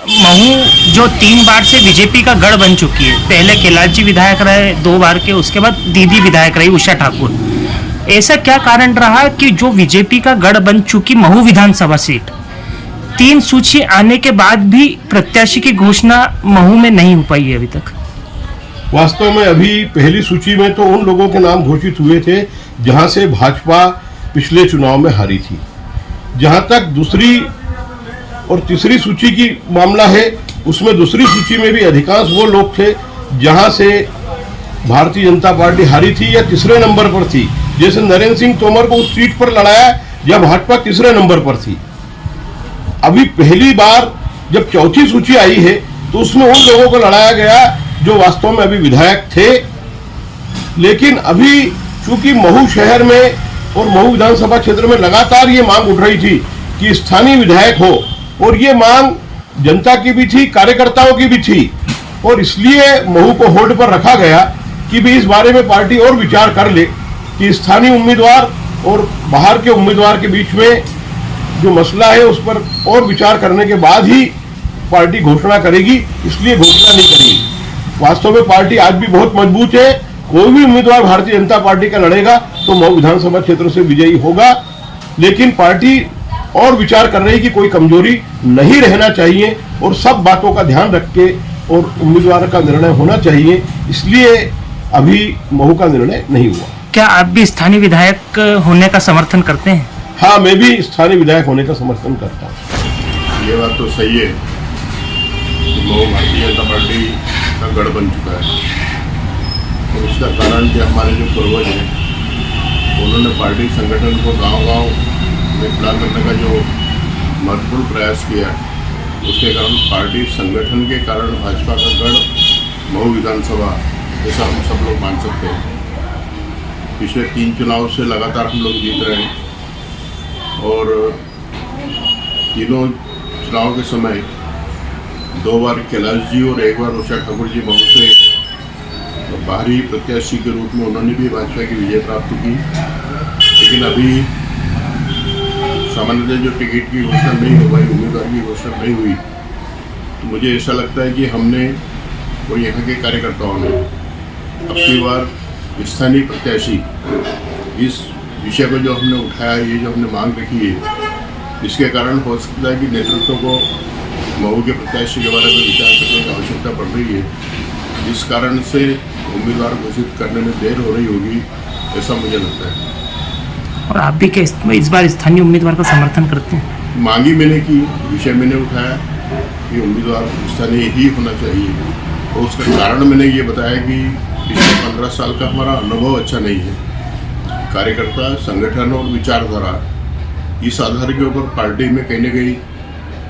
महू जो 3 बार से बीजेपी का गढ़ बन चुकी है, पहले कैलाश जी विधायक रहे 2 बार के, उसके बाद दीदी विधायक रही उषा ठाकुर। ऐसा क्या कारण रहा कि जो बीजेपी का गढ़ बन चुकी महू विधानसभा सीट 3 सूची आने के बाद भी प्रत्याशी की घोषणा महू में नहीं हो पाई है अभी तक? वास्तव में अभी पहली सूची में तो उन लोगों के नाम घोषित हुए थे जहां से भाजपा पिछले चुनाव में हारी थी। जहां तक दूसरी और तीसरी सूची की मामला है, उसमें दूसरी सूची में भी अधिकांश वो लोग थे जहां से भारतीय जनता पार्टी हारी थी या तीसरे नंबर पर थी। जैसे नरेंद्र सिंह तोमर को उस सीट पर लड़ाया जब भाजपा तीसरे नंबर पर थी। अभी पहली बार जब चौथी सूची आई है तो उसमें उन लोगों को लड़ाया गया जो वास्तव में अभी विधायक थे। लेकिन अभी चूंकि महू शहर में और महू विधानसभा क्षेत्र में लगातार ये मांग उठ रही थी कि स्थानीय विधायक हो, और ये मांग जनता की भी थी, कार्यकर्ताओं की भी थी, और इसलिए महू को होल्ड पर रखा गया कि भी इस बारे में पार्टी और विचार कर ले कि स्थानीय उम्मीदवार और बाहर के उम्मीदवार के बीच में जो मसला है उस पर और विचार करने के बाद ही पार्टी घोषणा करेगी, इसलिए घोषणा नहीं करेगी। वास्तव में पार्टी आज भी बहुत मजबूत है। कोई भी उम्मीदवार भारतीय जनता पार्टी का लड़ेगा तो महू विधानसभा क्षेत्र से विजयी होगा, लेकिन पार्टी और विचार कर रही कि कोई कमजोरी नहीं रहना चाहिए और सब बातों का ध्यान रख के और उम्मीदवार का निर्णय होना चाहिए, इसलिए अभी महू का निर्णय नहीं हुआ। क्या आप भी स्थानीय विधायक होने का समर्थन करते हैं? हाँ, मैं भी स्थानीय विधायक होने का समर्थन करता हूँ। ये बात तो सही है कि महू भारतीय जनता पार्टी का गढ़ बन चुका है, और उसका कारण कि हमारे जो पूर्वज हैं उन्होंने पार्टी संगठन को गांव-गांव में विस्तार करने का जो महत्वपूर्ण प्रयास किया, उसके कारण पार्टी संगठन के कारण भाजपा का गढ़ महू विधानसभा जैसा हम सब लोग मान सकते हैं। पिछले 3 चुनाव से लगातार हम लोग जीत रहे हैं, और तीनों चुनाव के समय 2 बार कैलाश जी और 1 बार उषा ठाकुर जी महू से बाहरी प्रत्याशी के रूप में उन्होंने भी भाजपा की विजय प्राप्त की। लेकिन अभी सामान्यतः जो टिकट की घोषणा नहीं हो पाई, उम्मीदवार की घोषणा नहीं हुई, तो मुझे ऐसा लगता है कि हमने और यहाँ के कार्यकर्ताओं ने अब की बार स्थानीय प्रत्याशी इस विषय को जो हमने उठाया, ये जो हमने मांग रखी है, इसके कारण हो सकता है कि नेतृत्व को महू के प्रत्याशी के बारे में विचार करने की आवश्यकता पड़ रही है, जिस कारण से उम्मीदवार घोषित करने में देर हो रही होगी, ऐसा मुझे लगता है। और आप भी इस बार स्थानीय उम्मीदवार का समर्थन करते हैं? मांगी मैंने की, विषय मैंने उठाया कि उम्मीदवार स्थानीय ही होना चाहिए, और उसका कारण मैंने ये बताया कि पिछले 15 साल का हमारा अनुभव अच्छा नहीं है। कार्यकर्ता, संगठन और विचारधारा, इस आधार के ऊपर पार्टी में कहीं न कहीं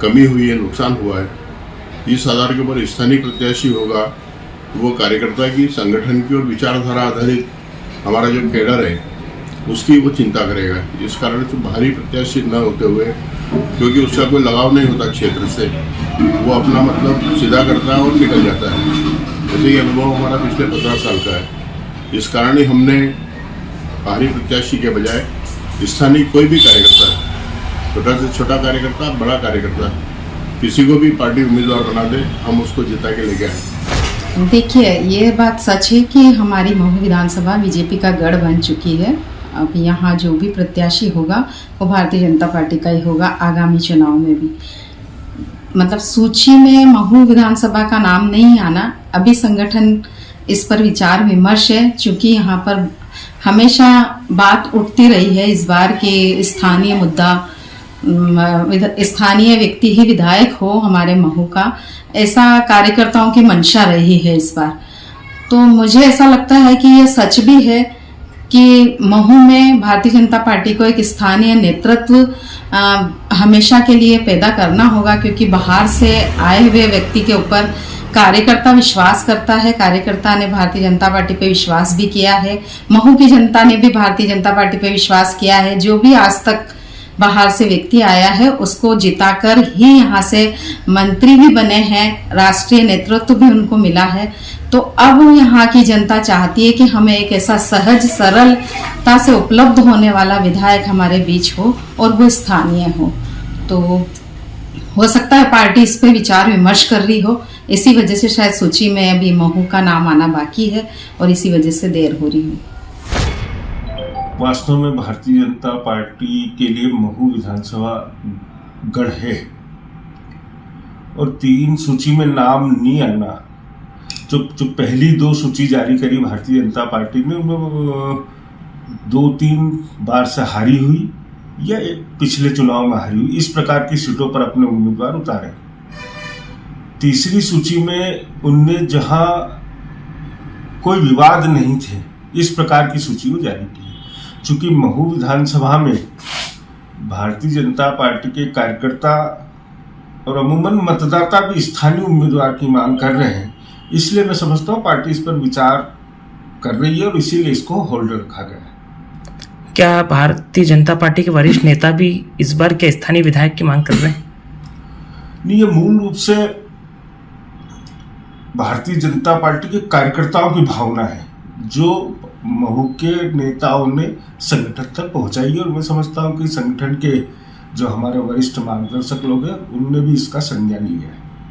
कमी हुई है, नुकसान हुआ है। इस आधार के ऊपर स्थानीय प्रत्याशी होगा तो वो कार्यकर्ता की, संगठन की और विचारधारा आधारित हमारा जो कैडर है उसकी वो चिंता करेगा। इस कारण से बाहरी प्रत्याशी न होते हुए, क्योंकि उसका कोई लगाव नहीं होता क्षेत्र से, वो अपना मतलब सीधा करता है और निकल जाता है। जैसे ये अनुभव हमारा पिछले 15 साल का है। इस कारण ही हमने बाहरी प्रत्याशी के बजाय स्थानीय कोई भी कार्यकर्ता, छोटा से छोटा कार्यकर्ता, बड़ा कार्यकर्ता, किसी को भी पार्टी उम्मीदवार बना दे, हम उसको जिता के लेके आए। देखिए, ये बात सच है कि हमारी महू विधानसभा बीजेपी का गढ़ बन चुकी है। अब यहाँ जो भी प्रत्याशी होगा वो भारतीय जनता पार्टी का ही होगा आगामी चुनाव में भी। मतलब सूची में महू विधानसभा का नाम नहीं आना, अभी संगठन इस पर विचार विमर्श है, चूँकि यहाँ पर हमेशा बात उठती रही है इस बार के स्थानीय मुद्दा, स्थानीय व्यक्ति ही विधायक हो हमारे महू का, ऐसा कार्यकर्ताओं की मंशा रही है इस बार। तो मुझे ऐसा लगता है कि ये सच भी है कि महू में भारतीय जनता पार्टी को एक स्थानीय नेतृत्व हमेशा के लिए पैदा करना होगा, क्योंकि बाहर से आए हुए व्यक्ति के ऊपर कार्यकर्ता विश्वास करता है। कार्यकर्ता ने भारतीय जनता पार्टी पे विश्वास भी किया है, महू की जनता ने भी भारतीय जनता पार्टी पे विश्वास किया है। जो भी आज तक बाहर से व्यक्ति आया है उसको जिताकर ही यहाँ से मंत्री भी बने हैं, राष्ट्रीय नेतृत्व भी उनको मिला है। तो अब यहाँ की जनता चाहती है कि हमें एक ऐसा सहज सरलता से उपलब्ध होने वाला विधायक हमारे बीच हो और वो स्थानीय हो। तो हो सकता है पार्टी इस पे विचार विमर्श कर रही हो, इसी वजह से शायद सूची में अभी महू का नाम आना बाकी है और इसी वजह से देर हो रही है। वास्तव में भारतीय जनता पार्टी के लिए महू विधानसभा गढ़ है और 3 सूची में नाम नहीं आना, जो पहली 2 सूची जारी करी भारतीय जनता पार्टी ने, 2-3 बार से हारी हुई या पिछले चुनाव में हारी हुई, इस प्रकार की सीटों पर अपने उम्मीदवार उतारे। तीसरी सूची में उनने जहां कोई विवाद नहीं थे, इस प्रकार की सूची को जारी की। चूंकि महू विधानसभा में भारतीय जनता पार्टी के कार्यकर्ता और अमूमन मतदाता भी स्थानीय उम्मीदवार की मांग कर रहे हैं, इसलिए मैं समझता हूँ पार्टी इस पर विचार कर रही है और इसीलिए इसको होल्ड रखा गया है। क्या भारतीय जनता पार्टी के वरिष्ठ नेता भी इस बार के स्थानीय विधायक की मांग कर रहे हैं? नहीं, ये मूल रूप से भारतीय जनता पार्टी के कार्यकर्ताओं की भावना है जो महू के नेताओं ने संगठन तक पहुंचाई है और मैं समझता हूं कि संगठन के जो हमारे वरिष्ठ मार्गदर्शक लोग हैं उनने भी इसका संज्ञान लिया है।